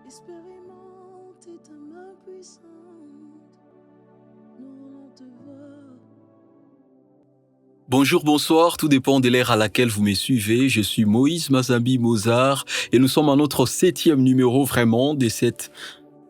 Expérimente ta main puissante, nous voulons te voir. Bonjour, bonsoir, tout dépend de l'ère à laquelle vous me suivez. Je suis Moïse Mazambi Mozart et nous sommes à notre 7e numéro vraiment de cette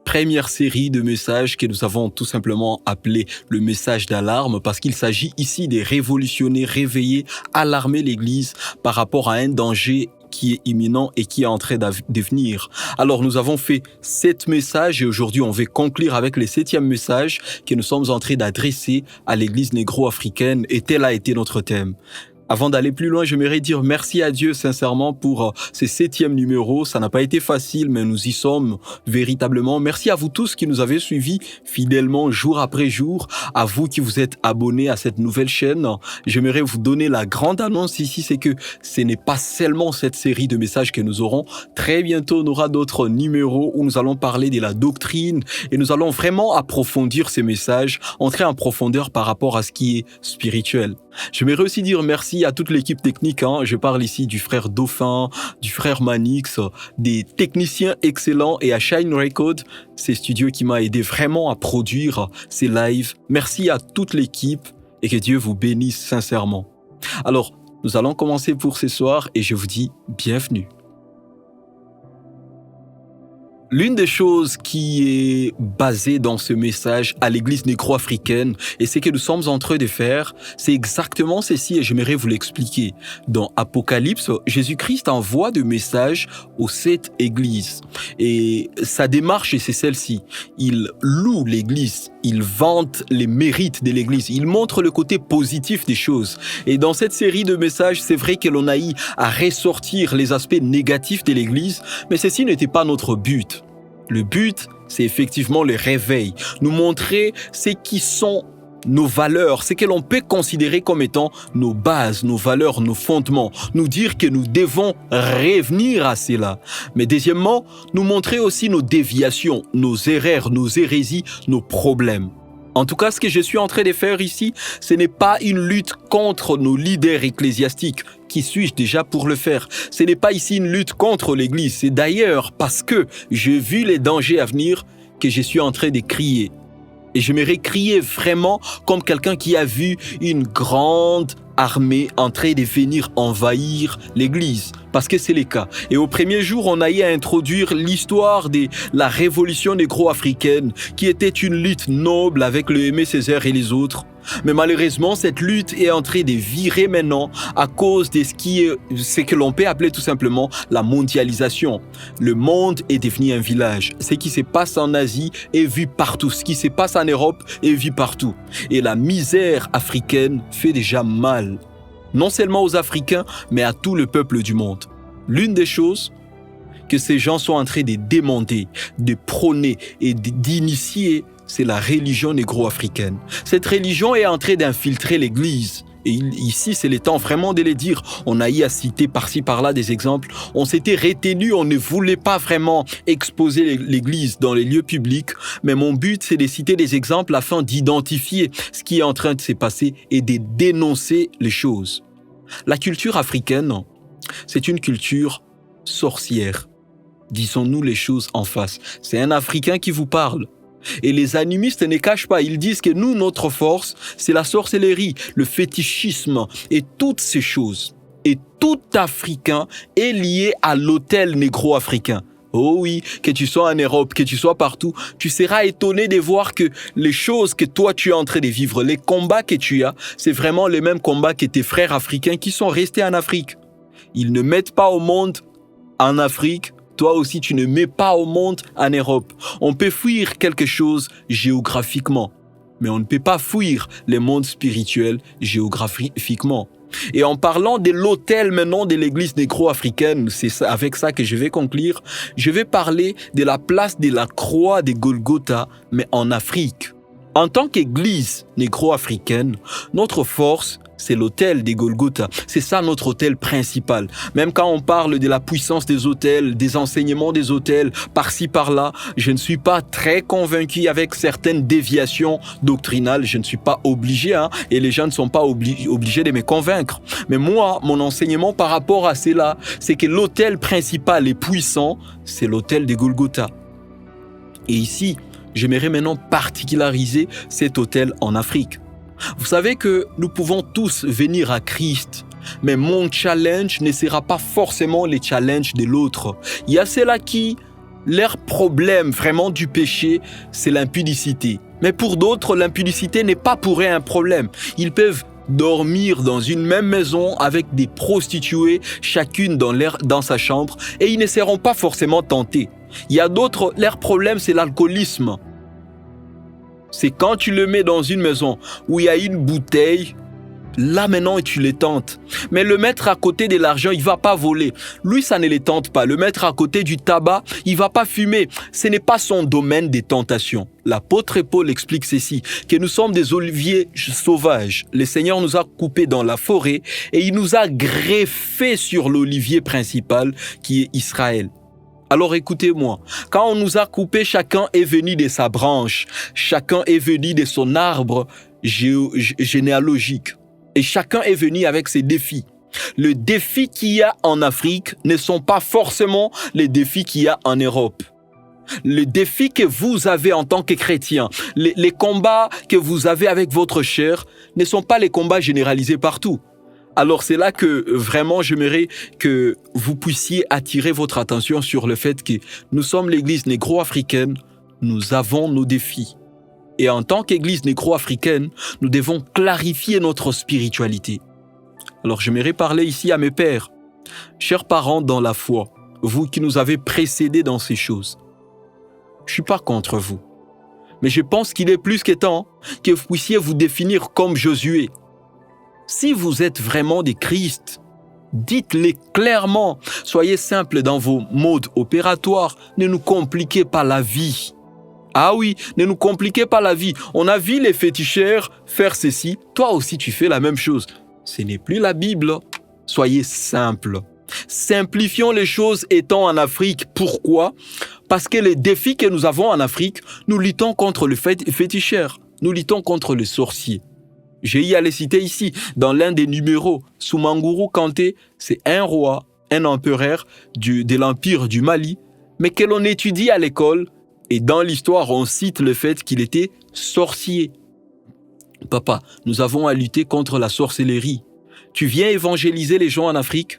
première série de messages que nous avons tout simplement appelé le message d'alarme parce qu'il s'agit ici de révolutionner, réveiller, alarmer l'Église par rapport à un danger qui est imminent et qui est en train de venir. Alors nous avons fait 7 messages et aujourd'hui on va conclure avec le 7e message que nous sommes en train d'adresser à l'Église négro-africaine et tel a été notre thème. Avant d'aller plus loin, j'aimerais dire merci à Dieu sincèrement pour ce 7e numéro. Ça n'a pas été facile, mais nous y sommes véritablement. Merci à vous tous qui nous avez suivis fidèlement jour après jour. À vous qui vous êtes abonnés à cette nouvelle chaîne. J'aimerais vous donner la grande annonce ici, c'est que ce n'est pas seulement cette série de messages que nous aurons. Très bientôt, on aura d'autres numéros où nous allons parler de la doctrine et nous allons vraiment approfondir ces messages, entrer en profondeur par rapport à ce qui est spirituel. J'aimerais aussi dire merci à toute l'équipe technique. Je parle ici du frère Dauphin, du frère Manix, des techniciens excellents et à Shine Record, ces studios qui m'a aidé vraiment à produire ces lives. Merci à toute l'équipe et que Dieu vous bénisse sincèrement. Alors, nous allons commencer pour ce soir et je vous dis bienvenue. L'une des choses qui est basée dans ce message à l'Église négro-africaine et ce que nous sommes en train de faire, c'est exactement ceci et j'aimerais vous l'expliquer. Dans Apocalypse, Jésus-Christ envoie des messages aux 7 églises et sa démarche c'est celle-ci. Il loue l'Église, il vante les mérites de l'Église, il montre le côté positif des choses. Et dans cette série de messages, c'est vrai que l'on a eu à ressortir les aspects négatifs de l'Église, mais ceci n'était pas notre but. Le but, c'est effectivement le réveil, nous montrer ce qui sont nos valeurs, ce que l'on peut considérer comme étant nos bases, nos valeurs, nos fondements, nous dire que nous devons revenir à cela. Mais deuxièmement, nous montrer aussi nos déviations, nos erreurs, nos hérésies, nos problèmes. En tout cas, ce que je suis en train de faire ici, ce n'est pas une lutte contre nos leaders ecclésiastiques. Qui suis-je déjà pour le faire? Ce n'est pas ici une lutte contre l'Église. C'est d'ailleurs parce que j'ai vu les dangers à venir que je suis en train de crier. Et j'aimerais crier vraiment comme quelqu'un qui a vu une grande armée en train de venir envahir l'Église. Parce que c'est le cas. Et au premier jour, on a eu à introduire l'histoire de la révolution négro-africaine qui était une lutte noble avec le Aimé Césaire et les autres. Mais malheureusement, cette lutte est en train de virer maintenant à cause de ce que l'on peut appeler tout simplement la mondialisation. Le monde est devenu un village. Ce qui se passe en Asie est vu partout. Ce qui se passe en Europe est vu partout. Et la misère africaine fait déjà mal. Non seulement aux Africains, mais à tout le peuple du monde. L'une des choses que ces gens sont en train de demander, de prôner et d'initier, c'est la religion négro-africaine. Cette religion est en train d'infiltrer l'Église. Et ici, c'est le temps vraiment de les dire. On a eu à citer par-ci, par-là des exemples. On s'était retenu, on ne voulait pas vraiment exposer l'Église dans les lieux publics. Mais mon but, c'est de citer des exemples afin d'identifier ce qui est en train de se passer et de dénoncer les choses. La culture africaine, c'est une culture sorcière. Disons-nous les choses en face. C'est un Africain qui vous parle. Et les animistes ne cachent pas, ils disent que nous, notre force, c'est la sorcellerie, le fétichisme et toutes ces choses. Et tout Africain est lié à l'autel négro-africain. Oh oui, que tu sois en Europe, que tu sois partout, tu seras étonné de voir que les choses que toi tu es en train de vivre, les combats que tu as, c'est vraiment les mêmes combats que tes frères africains qui sont restés en Afrique. Ils ne mettent pas au monde en Afrique. Toi aussi, tu ne mets pas au monde en Europe. On peut fuir quelque chose géographiquement, mais on ne peut pas fuir le monde spirituel géographiquement. Et en parlant de l'autel maintenant de l'Église négro-africaine, c'est avec ça que je vais conclure, je vais parler de la place de la croix de Golgotha, mais en Afrique. En tant qu'Église négro-africaine, notre force, c'est l'autel des Golgotha. C'est ça notre autel principal. Même quand on parle de la puissance des autels, des enseignements des autels, par-ci, par-là, je ne suis pas très convaincu avec certaines déviations doctrinales. Je ne suis pas obligé, et les gens ne sont pas obligés de me convaincre. Mais moi, mon enseignement par rapport à cela, c'est que l'autel principal et puissant, c'est l'autel des Golgotha. Et ici, j'aimerais maintenant particulariser cet hôtel en Afrique. Vous savez que nous pouvons tous venir à Christ, mais mon challenge ne sera pas forcément le challenge de l'autre. Il y a ceux-là qui, leur problème vraiment du péché, c'est l'impudicité. Mais pour d'autres, l'impudicité n'est pas pour eux un problème. Ils peuvent dormir dans une même maison avec des prostituées, chacune dans sa chambre, et ils ne seront pas forcément tentés. Il y a d'autres, leur problème, c'est l'alcoolisme. C'est quand tu le mets dans une maison où il y a une bouteille, là maintenant tu les tentes. Mais le mettre à côté de l'argent, il ne va pas voler. Lui, ça ne les tente pas. Le mettre à côté du tabac, il ne va pas fumer. Ce n'est pas son domaine des tentations. L'apôtre Paul explique ceci, que nous sommes des oliviers sauvages. Le Seigneur nous a coupés dans la forêt et il nous a greffés sur l'olivier principal qui est Israël. Alors écoutez-moi, quand on nous a coupés, chacun est venu de sa branche, chacun est venu de son arbre généalogique et chacun est venu avec ses défis. Les défis qu'il y a en Afrique ne sont pas forcément les défis qu'il y a en Europe. Les défis que vous avez en tant que chrétien, les combats que vous avez avec votre chair ne sont pas les combats généralisés partout. Alors c'est là que vraiment j'aimerais que vous puissiez attirer votre attention sur le fait que nous sommes l'église négro-africaine, nous avons nos défis. Et en tant qu'église négro-africaine, nous devons clarifier notre spiritualité. Alors j'aimerais parler ici à mes pères, chers parents dans la foi, vous qui nous avez précédés dans ces choses. Je ne suis pas contre vous, mais je pense qu'il est plus que temps que vous puissiez vous définir comme Josué. Si vous êtes vraiment des Christ, dites-les clairement. Soyez simples dans vos modes opératoires. Ne nous compliquez pas la vie. Ah oui, ne nous compliquez pas la vie. On a vu les féticheurs faire ceci. Toi aussi, tu fais la même chose. Ce n'est plus la Bible. Soyez simples. Simplifions les choses étant en Afrique. Pourquoi? Parce que les défis que nous avons en Afrique, nous luttons contre le féticheur. Nous luttons contre les sorciers. J'ai eu à les citer ici, dans l'un des numéros. Soumanguru Kanté, c'est un roi, un empereur de l'Empire du Mali, mais que l'on étudie à l'école, et dans l'histoire, on cite le fait qu'il était sorcier. Papa, nous avons à lutter contre la sorcellerie. Tu viens évangéliser les gens en Afrique?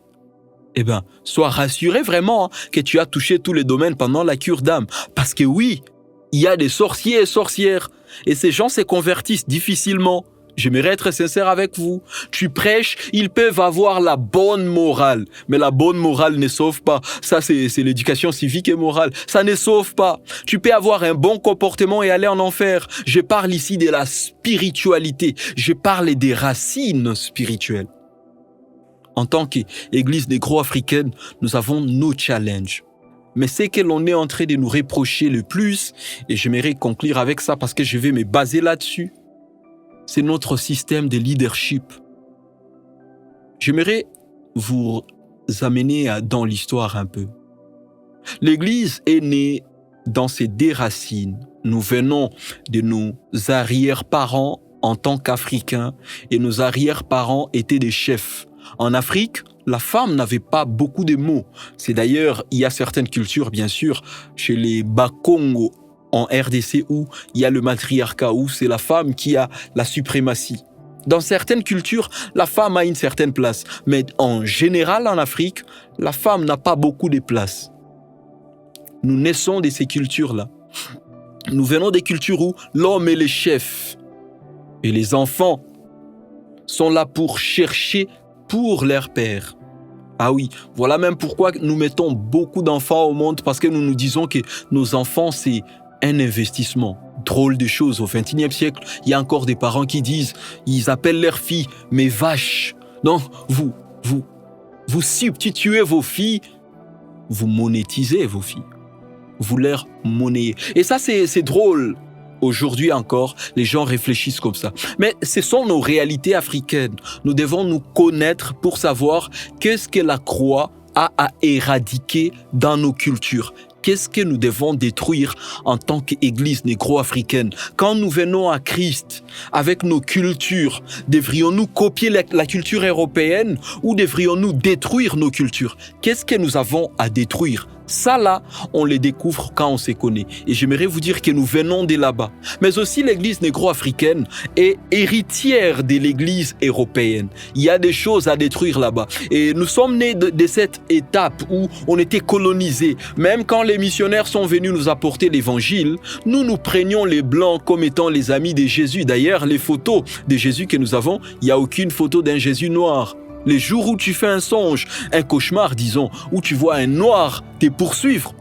Eh bien, sois rassuré vraiment que tu as touché tous les domaines pendant la cure d'âme. Parce que oui, il y a des sorciers et sorcières, et ces gens se convertissent difficilement. J'aimerais être sincère avec vous. Tu prêches, ils peuvent avoir la bonne morale. Mais la bonne morale ne sauve pas. Ça, c'est l'éducation civique et morale. Ça ne sauve pas. Tu peux avoir un bon comportement et aller en enfer. Je parle ici de la spiritualité. Je parle des racines spirituelles. En tant qu'Église négro-africaine, nous avons nos challenges. Mais ce que l'on est en train de nous reprocher le plus, et j'aimerais conclure avec ça parce que je vais me baser là-dessus, c'est notre système de leadership. J'aimerais vous amener dans l'histoire un peu. L'Église est née dans ses déracines. Nous venons de nos arrière-parents en tant qu'Africains et nos arrière-parents étaient des chefs. En Afrique, la femme n'avait pas beaucoup de mots. C'est d'ailleurs, il y a certaines cultures, bien sûr, chez les Bakongo, en RDC où il y a le matriarcat, où c'est la femme qui a la suprématie. Dans certaines cultures, la femme a une certaine place, mais en général en Afrique, la femme n'a pas beaucoup de place. Nous naissons de ces cultures-là. Nous venons des cultures où l'homme est le chef et les enfants sont là pour chercher pour leur père. Ah oui, voilà même pourquoi nous mettons beaucoup d'enfants au monde, parce que nous nous disons que nos enfants, c'est un investissement. Drôle de chose, au XXIe siècle, il y a encore des parents qui disent, ils appellent leurs filles mes vaches. Non, vous substituez vos filles, vous monétisez vos filles, vous leur monnayez. Et ça, c'est drôle. Aujourd'hui encore, les gens réfléchissent comme ça. Mais ce sont nos réalités africaines. Nous devons nous connaître pour savoir qu'est-ce que la croix a à éradiquer dans nos cultures. Qu'est-ce que nous devons détruire en tant qu'Église négro-africaine? Quand nous venons à Christ avec nos cultures, devrions-nous copier la culture européenne ou devrions-nous détruire nos cultures? Qu'est-ce que nous avons à détruire? Ça là, on les découvre quand on se connaît. Et j'aimerais vous dire que nous venons de là-bas. Mais aussi l'église négro-africaine est héritière de l'église européenne. Il y a des choses à détruire là-bas. Et nous sommes nés de cette étape où on était colonisés. Même quand les missionnaires sont venus nous apporter l'évangile, nous prenions les blancs comme étant les amis de Jésus. D'ailleurs, les photos de Jésus que nous avons, il n'y a aucune photo d'un Jésus noir. Les jours où tu fais un songe, un cauchemar, disons, où tu vois un noir te poursuivre,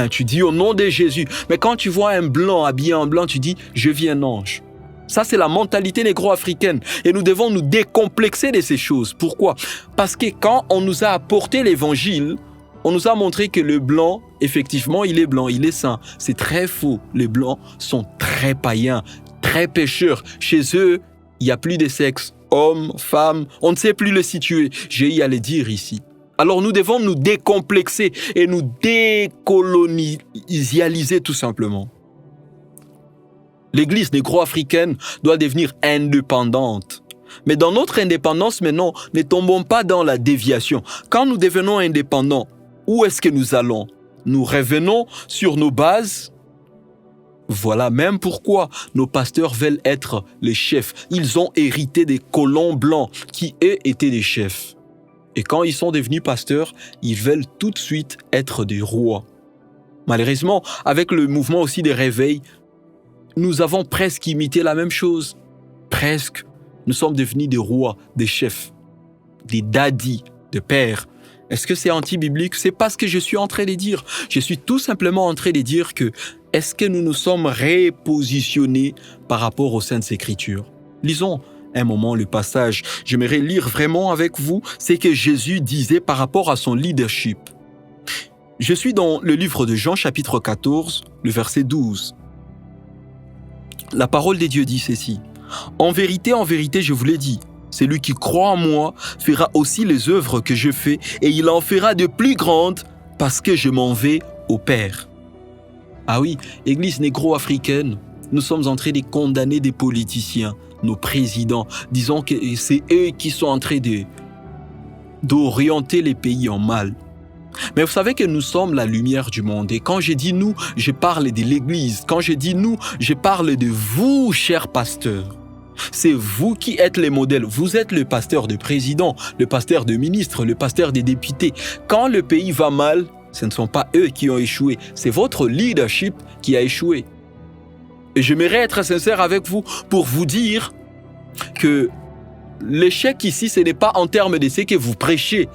tu dis au nom de Jésus. Mais quand tu vois un blanc habillé en blanc, tu dis, je vis un ange. Ça, c'est la mentalité négro-africaine. Et nous devons nous décomplexer de ces choses. Pourquoi? Parce que quand on nous a apporté l'évangile, on nous a montré que le blanc, effectivement, il est blanc, il est saint. C'est très faux. Les blancs sont très païens, très pécheurs. Chez eux, il n'y a plus de sexe. Hommes, femmes, on ne sait plus le situer. J'ai y à le dire ici. Alors nous devons nous décomplexer et nous décolonialiser tout simplement. L'église négro-africaine doit devenir indépendante. Mais dans notre indépendance maintenant, ne tombons pas dans la déviation. Quand nous devenons indépendants, où est-ce que nous allons? Nous revenons sur nos bases. Voilà même pourquoi nos pasteurs veulent être les chefs. Ils ont hérité des colons blancs qui, eux, étaient des chefs. Et quand ils sont devenus pasteurs, ils veulent tout de suite être des rois. Malheureusement, avec le mouvement aussi des réveils, nous avons presque imité la même chose. Presque. Nous sommes devenus des rois, des chefs, des daddies, des pères. Est-ce que c'est anti-biblique? C'est pas ce que je suis en train de dire. Je suis tout simplement en train de dire que est-ce que nous nous sommes repositionnés par rapport aux Saintes Écritures? Lisons un moment le passage. J'aimerais lire vraiment avec vous ce que Jésus disait par rapport à son leadership. Je suis dans le livre de Jean chapitre 14, le verset 12. La parole de Dieu dit ceci. En vérité, je vous l'ai dit, celui qui croit en moi fera aussi les œuvres que je fais et il en fera de plus grandes parce que je m'en vais au Père. Ah oui, Église négro-africaine, nous sommes en train de condamner des politiciens, nos présidents. Disons que c'est eux qui sont en train d'orienter les pays en mal. Mais vous savez que nous sommes la lumière du monde. Et quand je dis nous, je parle de l'Église. Quand je dis nous, je parle de vous, chers pasteurs. C'est vous qui êtes les modèles. Vous êtes le pasteur de président, le pasteur de ministre, le pasteur des députés. Quand le pays va mal, ce ne sont pas eux qui ont échoué. C'est votre leadership qui a échoué. Et j'aimerais être sincère avec vous pour vous dire que l'échec ici, ce n'est pas en termes de ce que vous prêchez.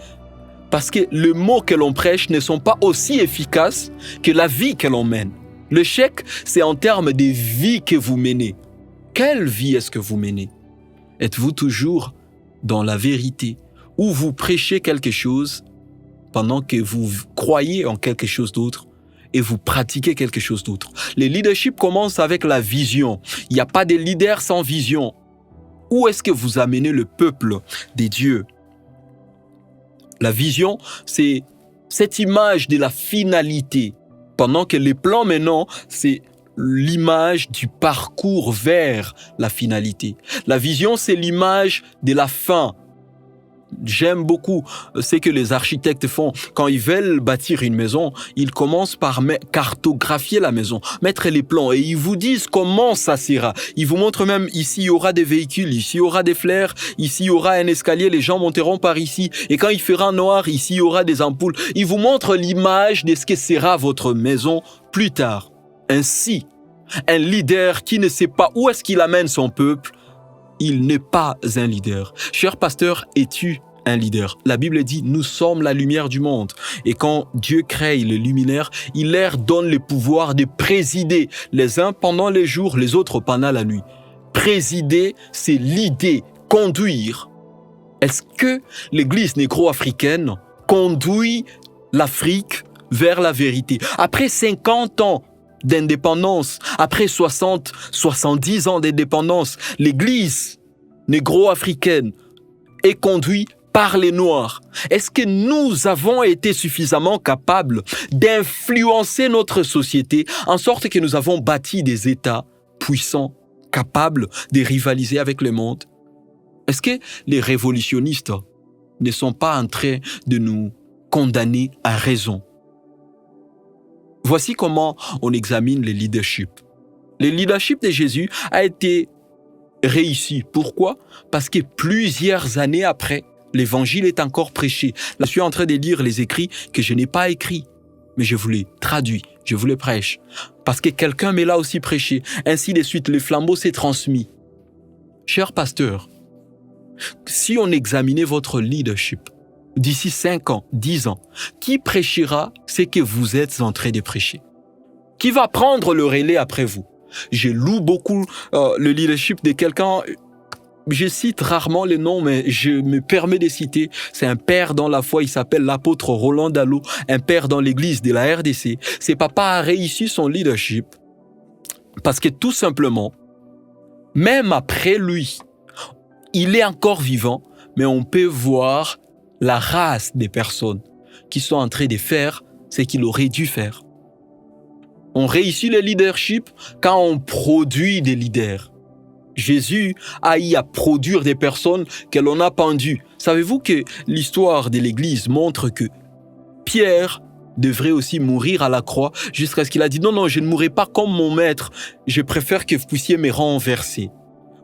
Parce que les mots que l'on prêche ne sont pas aussi efficaces que la vie que l'on mène. L'échec, c'est en termes de vie que vous menez. Quelle vie est-ce que vous menez? Êtes-vous toujours dans la vérité ou vous prêchez quelque chose pendant que vous croyez en quelque chose d'autre et vous pratiquez quelque chose d'autre? Le leadership commence avec la vision. Il n'y a pas de leader sans vision. Où est-ce que vous amenez le peuple des dieux? La vision, c'est cette image de la finalité. Pendant que les plans maintenant, c'est l'image du parcours vers la finalité. La vision, c'est l'image de la fin. J'aime beaucoup ce que les architectes font. Quand ils veulent bâtir une maison, ils commencent par cartographier la maison, mettre les plans et ils vous disent comment ça sera. Ils vous montrent même ici il y aura des véhicules, ici il y aura des fleurs, ici il y aura un escalier, les gens monteront par ici. Et quand il fera noir, ici il y aura des ampoules. Ils vous montrent l'image de ce que sera votre maison plus tard. Ainsi, un leader qui ne sait pas où est-ce qu'il amène son peuple, il n'est pas un leader. Cher pasteur, es-tu un leader? La Bible dit, nous sommes la lumière du monde. Et quand Dieu crée les luminaires, il leur donne le pouvoir de présider, les uns pendant les jours, les autres pendant la nuit. Présider, c'est l'idée, conduire. Est-ce que l'Église négro-africaine conduit l'Afrique vers la vérité? Après 50 ans d'indépendance, après 60, 70 ans d'indépendance, l'Église négro-africaine est conduite par les Noirs. Est-ce que nous avons été suffisamment capables d'influencer notre société en sorte que nous avons bâti des États puissants, capables de rivaliser avec le monde? Est-ce que les révolutionnistes ne sont pas en train de nous condamner à raison? Voici comment on examine le leadership. Le leadership de Jésus a été réussi. Pourquoi? Parce que plusieurs années après, l'évangile est encore prêché. Là, je suis en train de lire les écrits que je n'ai pas écrits, mais je vous les traduis, je vous les prêche. Parce que quelqu'un me l'a aussi prêché. Ainsi de suite, le flambeau s'est transmis. Cher pasteur, si on examinait votre leadership, d'ici 5 ans, 10 ans, qui prêchera ce que vous êtes en train de prêcher? Qui va prendre le relais après vous? Je loue beaucoup le leadership de quelqu'un, je cite rarement les noms, mais je me permets de citer, c'est un père dans la foi, il s'appelle l'apôtre Roland Dallot, un père dans l'église de la RDC. Ce papa a réussi son leadership parce que tout simplement, même après lui, il est encore vivant, mais on peut voir la race des personnes qui sont en train de faire ce qu'il aurait dû faire. On réussit le leadership quand on produit des leaders. Jésus a eu à produire des personnes que l'on a pendues. Savez-vous que l'histoire de l'Église montre que Pierre devrait aussi mourir à la croix jusqu'à ce qu'il a dit « Non, je ne mourrai pas comme mon maître. Je préfère que vous puissiez me renverser. »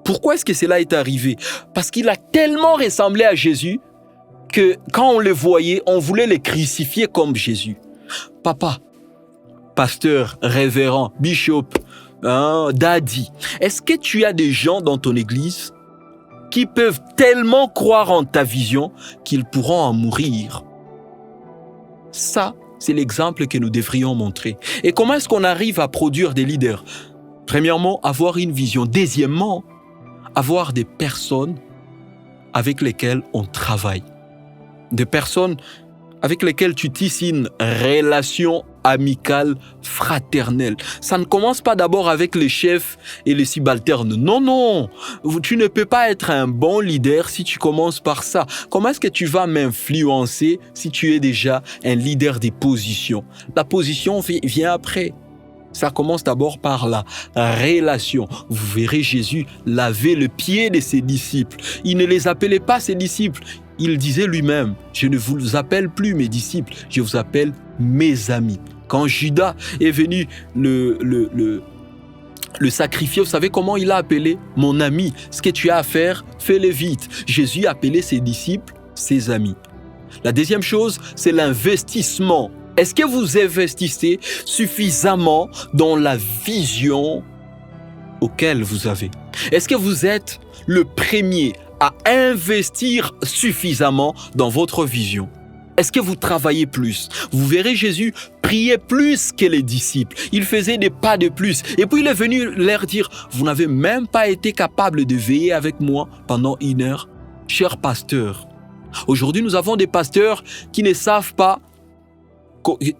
Pourquoi est-ce que cela est arrivé? Parce qu'il a tellement ressemblé à Jésus que quand on le voyait, on voulait le crucifier comme Jésus. Papa, pasteur, révérend, bishop, daddy, est-ce que tu as des gens dans ton église qui peuvent tellement croire en ta vision qu'ils pourront en mourir? Ça, c'est l'exemple que nous devrions montrer. Et comment est-ce qu'on arrive à produire des leaders? Premièrement, avoir une vision. Deuxièmement, avoir des personnes avec lesquelles on travaille. Des personnes avec lesquelles tu tisses une relation amicale, fraternelle. Ça ne commence pas d'abord avec les chefs et les subalternes. Non. Tu ne peux pas être un bon leader si tu commences par ça. Comment est-ce que tu vas m'influencer si tu es déjà un leader des positions? La position vient après. Ça commence d'abord par la relation. Vous verrez Jésus laver le pied de ses disciples. Il ne les appelait pas ses disciples. Il disait lui-même, je ne vous appelle plus mes disciples, je vous appelle mes amis. Quand Judas est venu le sacrifier, vous savez comment il a appelé? Mon ami, ce que tu as à faire, fais-le vite. Jésus a appelé ses disciples ses amis. La deuxième chose, c'est l'investissement. Est-ce que vous investissez suffisamment dans la vision auquel vous avez? Est-ce que vous êtes le premier à investir suffisamment dans votre vision? Est-ce que vous travaillez plus? Vous verrez Jésus prier plus que les disciples. Il faisait des pas de plus. Et puis il est venu leur dire, vous n'avez même pas été capable de veiller avec moi pendant 1 heure. Cher pasteur, aujourd'hui nous avons des pasteurs qui ne savent pas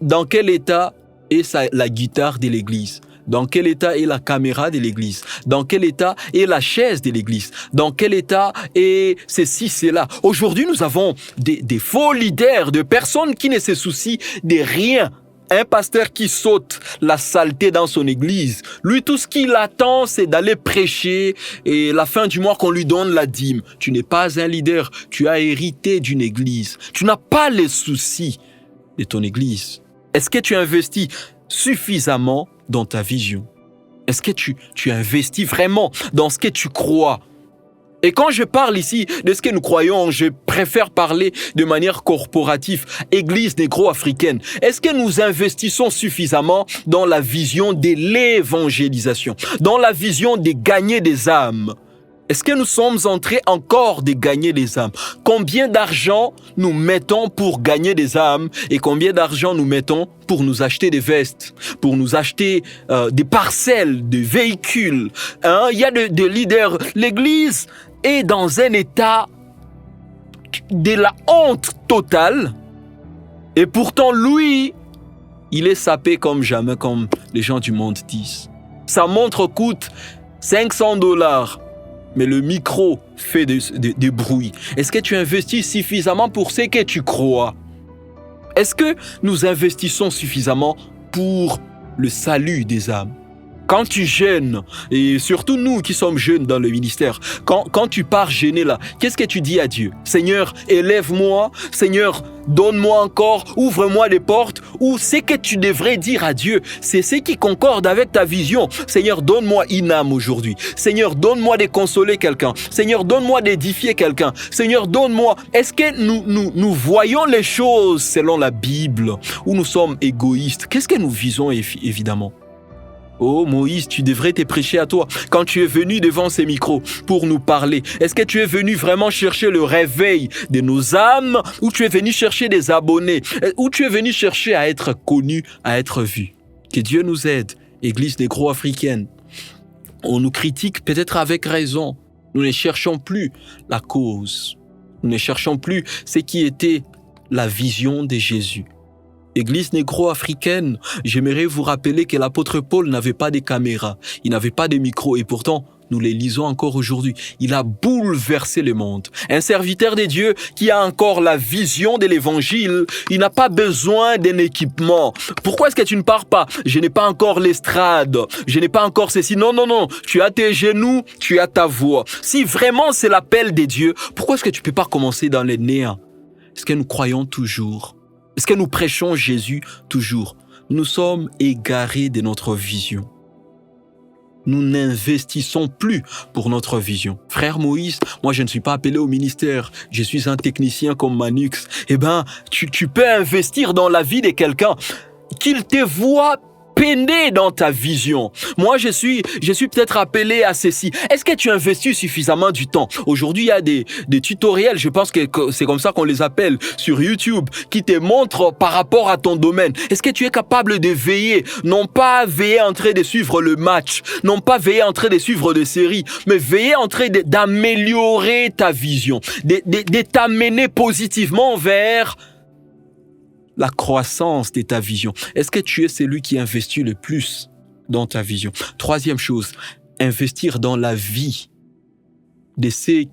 dans quel état est la guitare de l'église. Dans quel état est la caméra de l'église? Dans quel état est la chaise de l'église? Dans quel état est ceci, cela? Aujourd'hui, nous avons des faux leaders, de personnes qui ne se soucient de rien. Un pasteur qui saute la saleté dans son église, lui, tout ce qu'il attend, c'est d'aller prêcher et la fin du mois qu'on lui donne la dîme. Tu n'es pas un leader, tu as hérité d'une église. Tu n'as pas les soucis de ton église. Est-ce que tu investis suffisamment dans ta vision? Est-ce que tu investis vraiment dans ce que tu crois? Et quand je parle ici de ce que nous croyons, je préfère parler de manière corporative, Église négro-africaine. Est-ce que nous investissons suffisamment dans la vision de l'évangélisation, dans la vision de gagner des âmes? Est-ce que nous sommes en train encore de gagner des âmes? Combien d'argent nous mettons pour gagner des âmes et combien d'argent nous mettons pour nous acheter des vestes, pour nous acheter des parcelles, des véhicules? Il y a des leaders. L'Église est dans un état de la honte totale et pourtant lui, il est sapé comme jamais, comme les gens du monde disent. Sa montre coûte $500. Mais le micro fait des bruits. Est-ce que tu investis suffisamment pour ce que tu crois? Est-ce que nous investissons suffisamment pour le salut des âmes? Quand tu jeûnes, et surtout nous qui sommes jeunes dans le ministère, quand tu pars jeûner là, qu'est-ce que tu dis à Dieu? Seigneur, élève-moi, Seigneur, donne-moi encore, ouvre-moi les portes, ou c'est que tu devrais dire à Dieu, c'est ce qui concorde avec ta vision. Seigneur, donne-moi une âme aujourd'hui. Seigneur, donne-moi de consoler quelqu'un. Seigneur, donne-moi d'édifier quelqu'un. Seigneur, donne-moi. Est-ce que nous voyons les choses selon la Bible, ou nous sommes égoïstes? Qu'est-ce que nous visons évidemment? Oh Moïse, tu devrais te prêcher à toi. Quand tu es venu devant ces micros pour nous parler, est-ce que tu es venu vraiment chercher le réveil de nos âmes, ou tu es venu chercher des abonnés, ou tu es venu chercher à être connu, à être vu? Que Dieu nous aide, Église négro-africaine. On nous critique peut-être avec raison. Nous ne cherchons plus la cause. Nous ne cherchons plus ce qui était la vision de Jésus. Église négro-africaine, j'aimerais vous rappeler que l'apôtre Paul n'avait pas de caméra, il n'avait pas de micro, et pourtant, nous les lisons encore aujourd'hui. Il a bouleversé le monde. Un serviteur de Dieu qui a encore la vision de l'évangile, il n'a pas besoin d'un équipement. Pourquoi est-ce que tu ne pars pas? Je n'ai pas encore l'estrade, je n'ai pas encore ceci. Non, non, non, tu as tes genoux, tu as ta voix. Si vraiment c'est l'appel de Dieu, pourquoi est-ce que tu ne peux pas commencer dans les néants? Est-ce que nous croyons toujours? Est-ce que nous prêchons Jésus toujours? Nous sommes égarés de notre vision. Nous n'investissons plus pour notre vision. Frère Moïse, moi je ne suis pas appelé au ministère. Je suis un technicien comme Manux. Eh bien, tu peux investir dans la vie de quelqu'un, qu'il te voit peiner dans ta vision. Moi, je suis peut-être appelé à ceci. Est-ce que tu investis suffisamment du temps? Aujourd'hui, il y a des tutoriels, je pense que c'est comme ça qu'on les appelle, sur YouTube, qui te montrent par rapport à ton domaine. Est-ce que tu es capable de veiller? Non pas veiller en train de suivre le match, non pas veiller en train de suivre des séries, mais veiller en train d'améliorer ta vision, de t'amener positivement vers la croissance de ta vision. Est-ce que tu es celui qui investit le plus dans ta vision? Troisième chose, investir dans la vie de ceux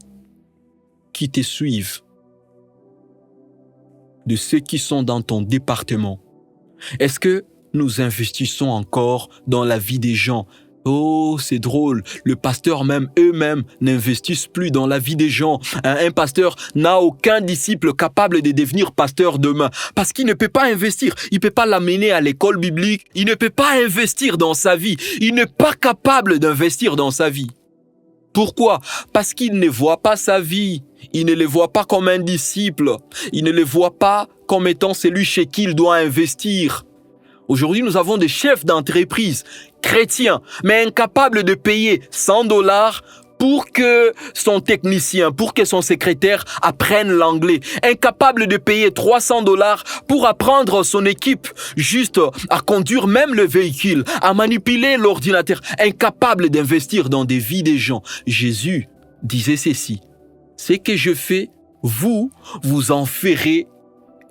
qui te suivent, de ceux qui sont dans ton département. Est-ce que nous investissons encore dans la vie des gens? Oh, c'est drôle. Le pasteur même, eux-mêmes, n'investissent plus dans la vie des gens. Un pasteur n'a aucun disciple capable de devenir pasteur demain. Parce qu'il ne peut pas investir. Il ne peut pas l'amener à l'école biblique. Il ne peut pas investir dans sa vie. Il n'est pas capable d'investir dans sa vie. Pourquoi? Parce qu'il ne voit pas sa vie. Il ne le voit pas comme un disciple. Il ne le voit pas comme étant celui chez qui il doit investir. Aujourd'hui, nous avons des chefs d'entreprise chrétiens, mais incapables de payer $100 pour que son technicien, pour que son secrétaire apprenne l'anglais. Incapables de payer $300 pour apprendre son équipe juste à conduire même le véhicule, à manipuler l'ordinateur. Incapables d'investir dans des vies des gens. Jésus disait ceci: ce que je fais, vous en ferez,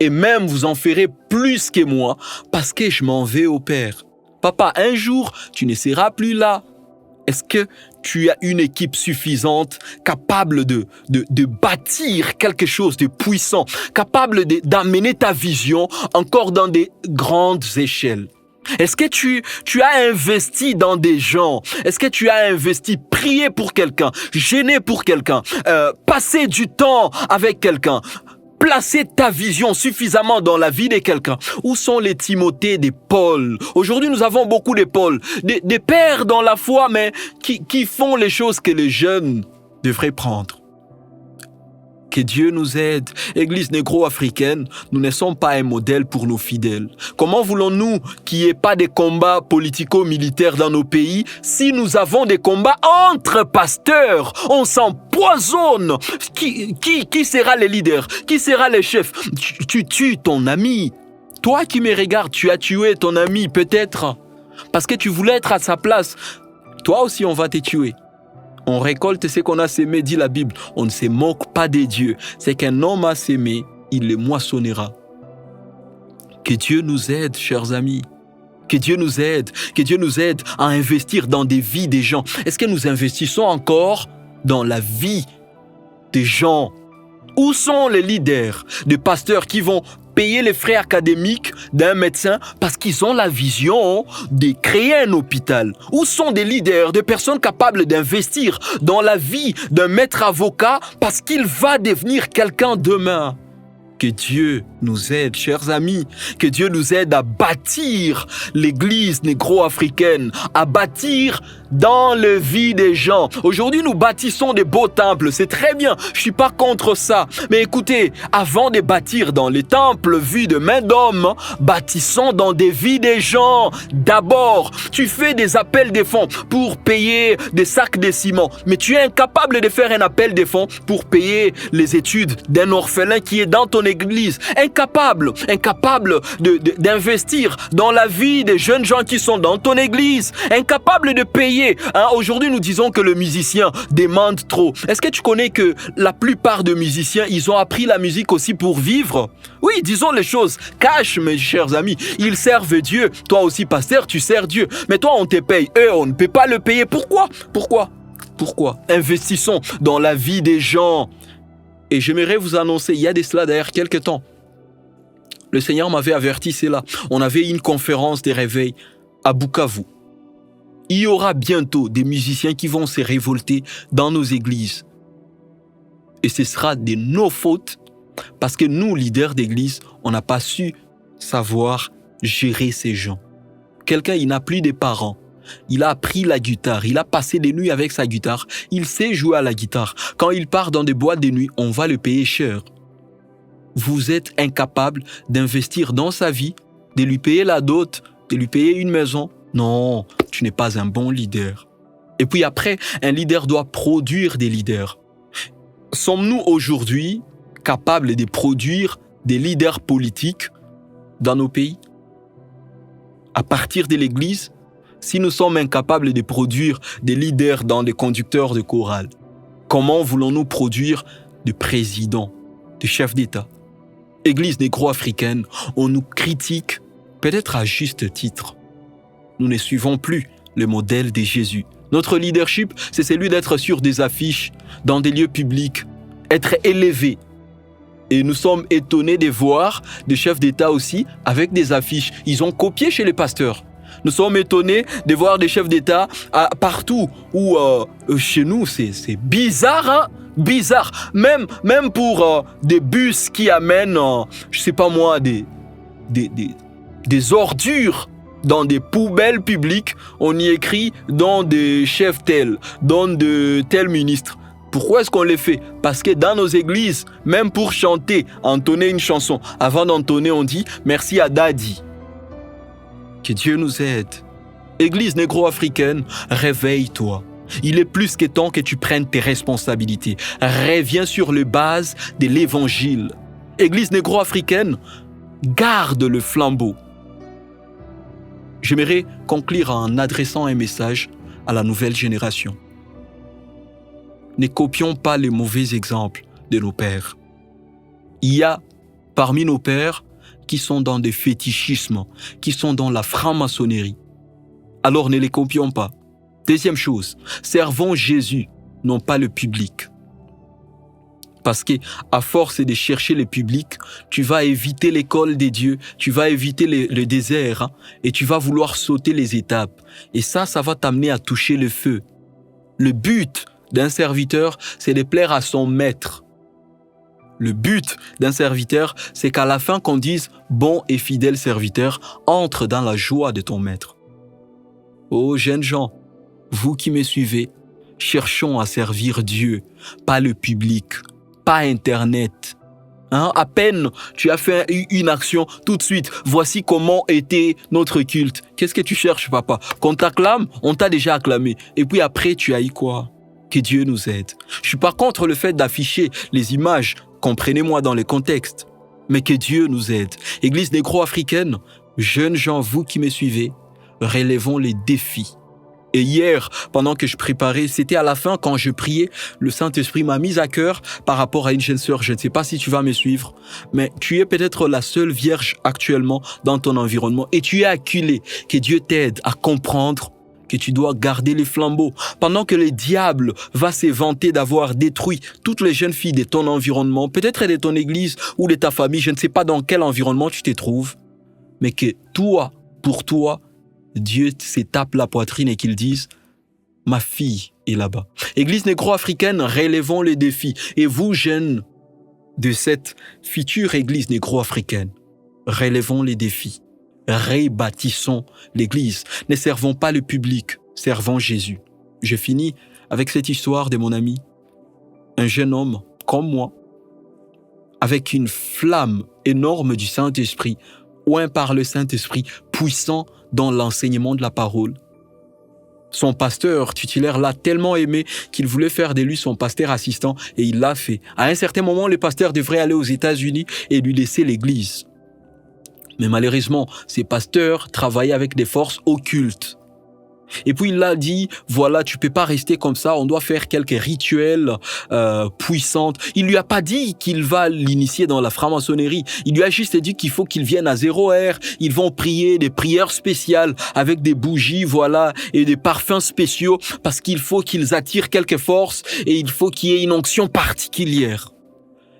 et même vous en ferez plus que moi, parce que je m'en vais au Père. Papa, un jour, tu ne seras plus là. Est-ce que tu as une équipe suffisante, capable de bâtir quelque chose de puissant, capable d'amener ta vision encore dans des grandes échelles? Est-ce que tu as investi dans des gens? Est-ce que tu as investi prier pour quelqu'un, gêner pour quelqu'un, passer du temps avec quelqu'un? Placer ta vision suffisamment dans la vie de quelqu'un. Où sont les Timothée, des Paul? Aujourd'hui, nous avons beaucoup de Paul, des pères dans la foi, mais qui font les choses que les jeunes devraient prendre. Que Dieu nous aide. Église négro-africaine, nous ne sommes pas un modèle pour nos fidèles. Comment voulons-nous qu'il n'y ait pas de combats politico-militaires dans nos pays si nous avons des combats entre pasteurs? On s'empoisonne. Qui sera le leader? Qui sera le chef? Tu tues ton ami. Toi qui me regardes, tu as tué ton ami peut-être parce que tu voulais être à sa place. Toi aussi, on va te tuer. On récolte ce qu'on a sémé, dit la Bible. On ne se moque pas des dieux. C'est qu'un homme a sémé, il le moissonnera. Que Dieu nous aide, chers amis. Que Dieu nous aide. Que Dieu nous aide à investir dans des vies des gens. Est-ce que nous investissons encore dans la vie des gens? Où sont les leaders, des pasteurs qui vont payer les frais académiques d'un médecin parce qu'ils ont la vision de créer un hôpital. Où sont des leaders, des personnes capables d'investir dans la vie d'un maître avocat parce qu'il va devenir quelqu'un demain? Que Dieu nous aide, chers amis, que Dieu nous aide à bâtir l'église négro-africaine, à bâtir dans le vie des gens. Aujourd'hui, nous bâtissons des beaux temples, c'est très bien, je suis pas contre ça. Mais écoutez, avant de bâtir dans les temples vus de main d'homme, bâtissons dans des vies des gens. D'abord, tu fais des appels de fonds pour payer des sacs de ciment, mais tu es incapable de faire un appel de fonds pour payer les études d'un orphelin qui est dans ton église. Incapable d'investir dans la vie des jeunes gens qui sont dans ton église. Incapable de payer. Aujourd'hui, nous disons que le musicien demande trop. Est-ce que tu connais que la plupart des musiciens, ils ont appris la musique aussi pour vivre? Oui, disons les choses. Cash, mes chers amis. Ils servent Dieu. Toi aussi, pasteur, tu sers Dieu. Mais toi, on te paye. Eux, on ne peut pas le payer. Pourquoi? Investissons dans la vie des gens. Et j'aimerais vous annoncer, il y a de cela derrière quelques temps, le Seigneur m'avait averti, c'est là. On avait une conférence des réveils à Bukavu. Il y aura bientôt des musiciens qui vont se révolter dans nos églises. Et ce sera de nos fautes parce que nous, leaders d'église, on n'a pas su savoir gérer ces gens. Quelqu'un, il n'a plus de parents. Il a appris la guitare, il a passé des nuits avec sa guitare, il sait jouer à la guitare. Quand il part dans des boîtes de nuit, on va le payer cher. Vous êtes incapable d'investir dans sa vie, de lui payer la dot, de lui payer une maison. Non, tu n'es pas un bon leader. Et puis après, un leader doit produire des leaders. Sommes-nous aujourd'hui capables de produire des leaders politiques dans nos pays? À partir de l'Église, si nous sommes incapables de produire des leaders dans des conducteurs de chorale, comment voulons-nous produire des présidents, des chefs d'État? Église négro-africaine, on nous critique, peut-être à juste titre. Nous ne suivons plus le modèle de Jésus. Notre leadership, c'est celui d'être sur des affiches, dans des lieux publics, être élevé. Et nous sommes étonnés de voir des chefs d'État aussi avec des affiches. Ils ont copié chez les pasteurs. Nous sommes étonnés de voir des chefs d'État partout où chez nous, c'est bizarre, hein? Bizarre. Même pour des bus qui amènent, je sais pas moi, des ordures dans des poubelles publiques, on y écrit dans des chefs tels, dans de tels ministres. Pourquoi est-ce qu'on les fait? Parce que dans nos églises, même pour chanter, entonner une chanson, avant d'entonner, on dit « Merci à Daddy ». Que Dieu nous aide. Église négro-africaine, réveille-toi. Il est plus que temps que tu prennes tes responsabilités. Reviens sur les bases de l'évangile. Église négro-africaine, garde le flambeau. J'aimerais conclure en adressant un message à la nouvelle génération. Ne copions pas les mauvais exemples de nos pères. Il y a parmi nos pères qui sont dans des fétichismes, qui sont dans la franc-maçonnerie. Alors ne les copions pas. Deuxième chose, servons Jésus, non pas le public. Parce que à force de chercher le public, tu vas éviter l'école des dieux, tu vas éviter le désert, et tu vas vouloir sauter les étapes. Et ça va t'amener à toucher le feu. Le but d'un serviteur, c'est de plaire à son maître. Le but d'un serviteur, c'est qu'à la fin qu'on dise « bon et fidèle serviteur, entre dans la joie de ton maître ». Oh jeunes gens, vous qui me suivez, cherchons à servir Dieu, pas le public, pas Internet. À peine tu as fait une action, tout de suite, voici comment était notre culte. Qu'est-ce que tu cherches, papa? Qu'on t'acclame? On t'a déjà acclamé. Et puis après, tu haïs quoi? Que Dieu nous aide. Je suis pas contre le fait d'afficher les images, comprenez-moi dans les contextes, mais que Dieu nous aide. Église négro-africaine, jeunes gens, vous qui me suivez, relevons les défis. Et hier, pendant que je préparais, c'était à la fin quand je priais, le Saint-Esprit m'a mis à cœur par rapport à une jeune sœur. Je ne sais pas si tu vas me suivre, mais tu es peut-être la seule vierge actuellement dans ton environnement et tu es acculé. Que Dieu t'aide à comprendre que tu dois garder les flambeaux. Pendant que le diable va se vanter d'avoir détruit toutes les jeunes filles de ton environnement, peut-être de ton église ou de ta famille, je ne sais pas dans quel environnement tu te trouves, mais que toi, pour toi, Dieu se tape la poitrine et qu'il dise « Ma fille est là-bas ». Église négro-africaine, relevons les défis. Et vous, jeunes de cette future église négro-africaine, relevons les défis. Rebâtissons l'église. Ne servons pas le public, servons Jésus. Je finis avec cette histoire de mon ami, un jeune homme comme moi, avec une flamme énorme du Saint-Esprit, oint par le Saint-Esprit, puissant dans l'enseignement de la parole. Son pasteur titulaire l'a tellement aimé qu'il voulait faire de lui son pasteur assistant et il l'a fait. À un certain moment, le pasteur devrait aller aux États-Unis et lui laisser l'église. Mais malheureusement, ces pasteurs travaillaient avec des forces occultes. Et puis il l'a dit, voilà, tu peux pas rester comme ça, on doit faire quelques rituels puissants. Il lui a pas dit qu'il va l'initier dans la franc-maçonnerie. Il lui a juste dit qu'il faut qu'il vienne à 0 heure. Ils vont prier des prières spéciales avec des bougies, voilà, et des parfums spéciaux parce qu'il faut qu'ils attirent quelques forces et il faut qu'il y ait une onction particulière.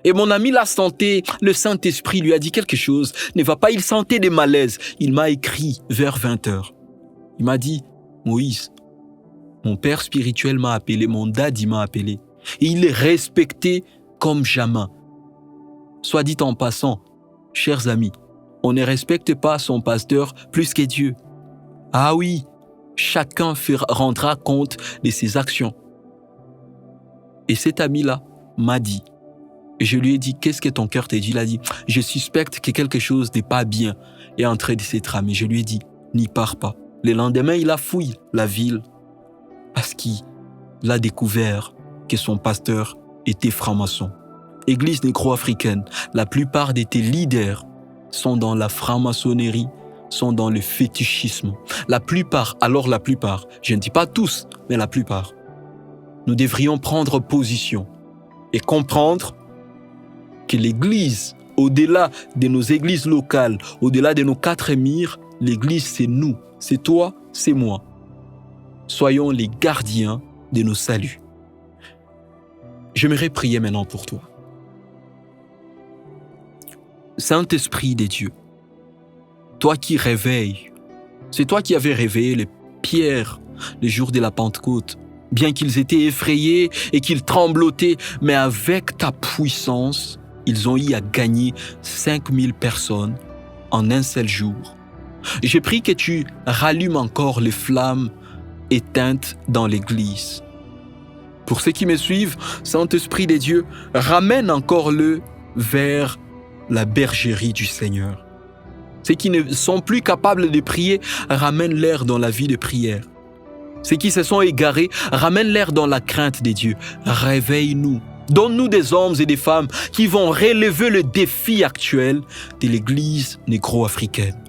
Et mon ami l'a senti, le Saint-Esprit lui a dit quelque chose. Ne va pas, il sentait des malaises. Il m'a écrit vers 20h. Il m'a dit, Moïse, mon père spirituel m'a appelé, mon daddy m'a appelé. Et il est respecté comme jamais. Soit dit en passant, chers amis, on ne respecte pas son pasteur plus que Dieu. Ah oui, chacun rendra compte de ses actions. Et cet ami-là m'a dit, et je lui ai dit, qu'est-ce que ton cœur te dit? Il a dit, je suspecte que quelque chose n'est pas bien est en train de se tramer. Je lui ai dit, n'y pars pas. Le lendemain, il a fouillé la ville parce qu'il a découvert que son pasteur était franc-maçon. Église négro-africaine, la plupart de tes leaders sont dans la franc-maçonnerie, sont dans le fétichisme. La plupart, je ne dis pas tous, mais la plupart. Nous devrions prendre position et comprendre que l'église, au-delà de nos églises locales, au-delà de nos 4 émirs, l'église c'est nous, c'est toi, c'est moi. Soyons les gardiens de nos saluts. J'aimerais prier maintenant pour toi. Saint-Esprit de Dieu, toi qui réveilles, c'est toi qui avais réveillé les pierres le jour de la Pentecôte, bien qu'ils étaient effrayés et qu'ils tremblotaient, mais avec ta puissance, ils ont eu à gagner 5000 personnes en un seul jour. Je prie que tu rallumes encore les flammes éteintes dans l'église. Pour ceux qui me suivent, Saint-Esprit de Dieu, ramène encore le vers la bergerie du Seigneur. Ceux qui ne sont plus capables de prier, ramène-les dans la vie de prière. Ceux qui se sont égarés, ramène-les dans la crainte de Dieu. Réveille-nous. Donne-nous des hommes et des femmes qui vont relever le défi actuel de l'église négro-africaine.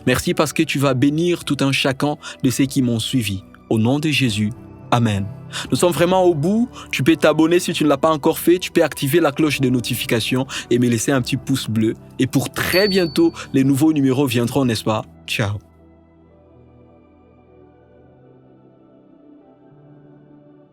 Merci parce que tu vas bénir tout un chacun de ceux qui m'ont suivi. Au nom de Jésus, Amen. Nous sommes vraiment au bout. Tu peux t'abonner si tu ne l'as pas encore fait. Tu peux activer la cloche de notification et me laisser un petit pouce bleu. Et pour très bientôt, les nouveaux numéros viendront, n'est-ce pas? Ciao.